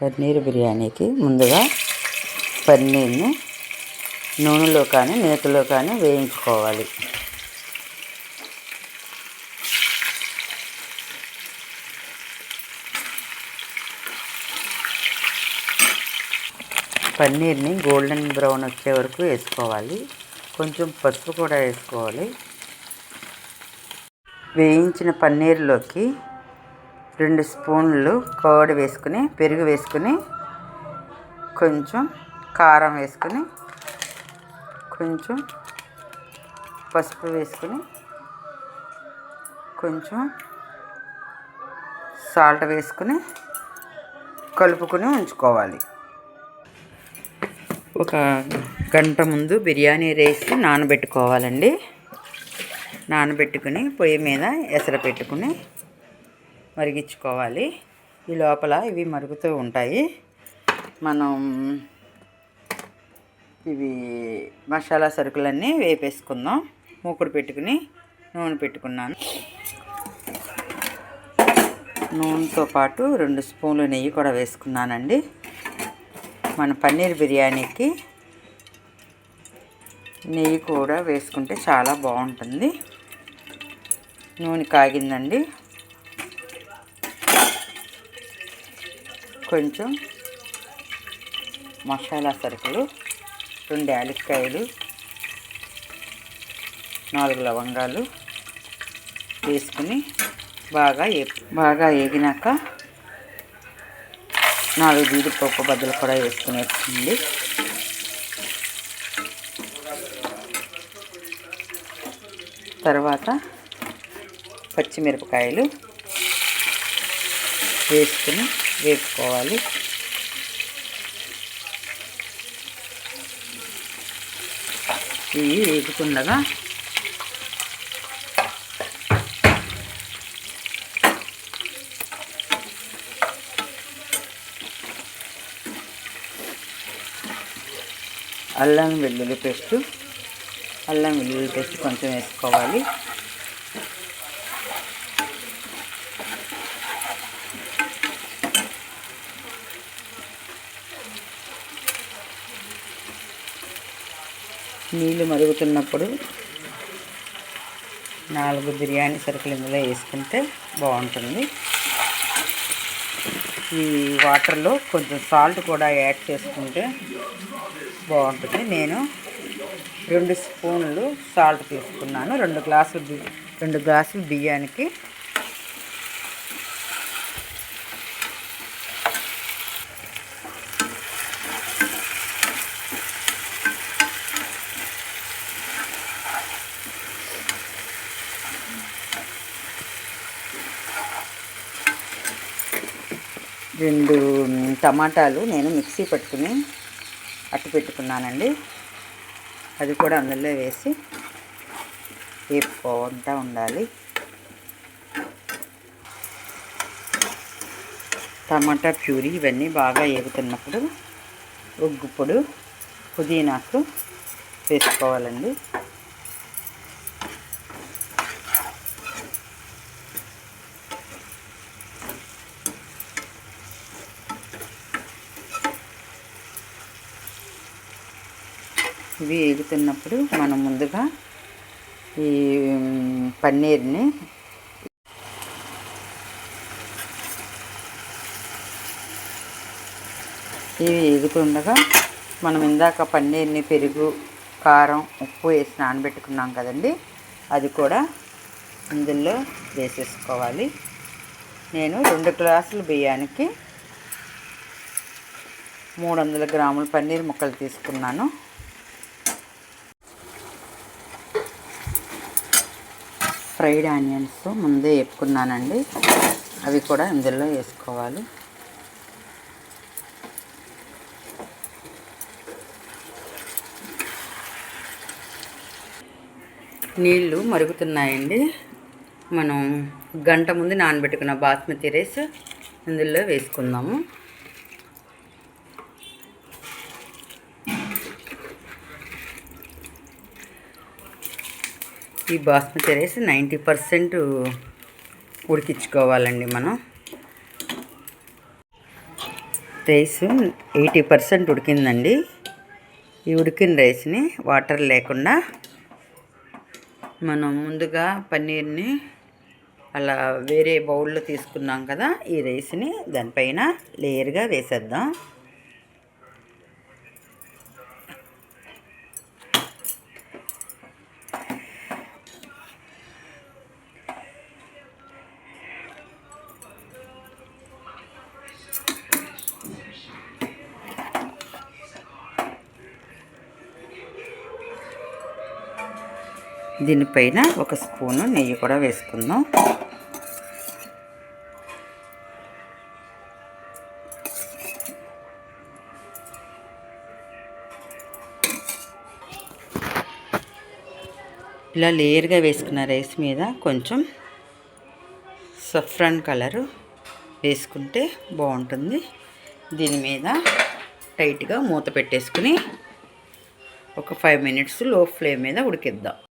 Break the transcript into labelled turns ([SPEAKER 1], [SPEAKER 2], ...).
[SPEAKER 1] పన్నీర్ బిర్యానీకి ముందుగా పన్నీర్ని నూనెలో కానీ నేతిలో కానీ వేయించుకోవాలి. పన్నీర్ని గోల్డెన్ బ్రౌన్ వచ్చే వరకు వేసుకోవాలి. కొంచెం పసుపు కూడా వేసుకోవాలి. వేయించిన పన్నీర్లోకి 2 స్పూన్లు కర్డ్ వేసుకుని, పెరుగు వేసుకుని, కొంచెం కారం వేసుకుని, కొంచెం పసుపు వేసుకుని, కొంచెం సాల్ట్ వేసుకుని కలుపుకొని ఉంచుకోవాలి. ఒక గంట ముందు బిర్యానీ రైస్ నానబెట్టుకోవాలండి. నానబెట్టుకుని పొయ్యి మీద ఎసరు పెట్టుకుని మరిగించుకోవాలి. ఈ లోపల ఇవి మరుగుతూ ఉంటాయి. మనం ఇవి మసాలా సరుకులన్నీ వేపేసుకుందాం. మూకుడు పెట్టుకుని నూనె పెట్టుకున్నాను. నూనెతో పాటు 2 స్పూన్లు నెయ్యి కూడా వేసుకున్నానండి. మన పన్నీర్ బిర్యానీకి నెయ్యి కూడా వేసుకుంటే చాలా బాగుంటుంది. నూనె కాగిందండి. కొంచెం మసాలా సరుకులు, 2 యాలక్కాయలు, 4 లవంగాలు వేసుకుని బాగా వేగినాక 4 జీడిపప్పు బద్దలు కూడా వేసుకునేస్తుంది. తర్వాత పచ్చిమిరపకాయలు వేసుకుని వేపుకోవాలి. ఇవి వేపుకుండగా అల్లం వెల్లుల్లి పేస్ట్ కొంచెం వేసుకోవాలి. నీళ్ళు మరుగుతున్నప్పుడు 4 బిర్యానీ సరుకులు ఇందులో వేసుకుంటే బాగుంటుంది. ఈ వాటర్లో కొంచెం సాల్ట్ కూడా యాడ్ చేసుకుంటే బాగుంటుంది. నేను 2 స్పూన్లు సాల్ట్ తీసుకున్నాను. 2 గ్లాసులు బియ్యానికి. రెండు టమాటాలు నేను మిక్సీ పట్టుకుని అట్టు పెట్టుకున్నానండి. అది కూడా అందులో వేసి వేపుకుంటూ ఉండాలి. టమాటా ప్యూరీ ఇవన్నీ బాగా వేగుతున్నప్పుడు ఉగ్గుపొడి, పుదీనాకు వేసుకోవాలండి. ఇవి వేగుతున్నప్పుడు మనం ముందుగా ఈ పన్నీర్ని ఇవి వేగుతుండగా మనం ఇందాక పన్నీర్ని పెరుగు, కారం, ఉప్పు వేసి నానబెట్టుకున్నాం కదండి, అది కూడా ఇందులో వేసేసుకోవాలి. నేను 2 గ్లాసుల బియ్యానికి 300 గ్రాముల పన్నీర్ ముక్కలు తీసుకున్నాను. ఫ్రైడ్ ఆనియన్స్ ముందే వేపుకున్నానండి, అవి కూడా ఇందులో వేసుకోవాలి. నీళ్ళు మరుగుతున్నాయండి. మనం గంట ముందు నానబెట్టుకున్న బాస్మతి రైస్ ఇందులో వేసుకుందాము. ఈ బాస్మతి రైస్ 90% ఉడికించుకోవాలండి మనం. రైస్ 80% ఉడికిందండి. ఈ ఉడికిన రైస్ని వాటర్ లేకుండా మనం ముందుగా పన్నీర్ని అలా వేరే బౌల్లో తీసుకున్నాం కదా, ఈ రైస్ని దానిపైన లేయర్గా వేసేద్దాం. దీనిపైన ఒక స్పూను నెయ్యి కూడా వేసుకుందాం. ఇలా లేయర్గా వేసుకున్న రైస్ మీద కొంచెం సఫ్రాన్ కలరు వేసుకుంటే బాగుంటుంది. దీని మీద టైట్గా మూత పెట్టేసుకుని ఒక 5 మినిట్స్ లో ఫ్లేమ్ మీద ఉడికిద్దాం.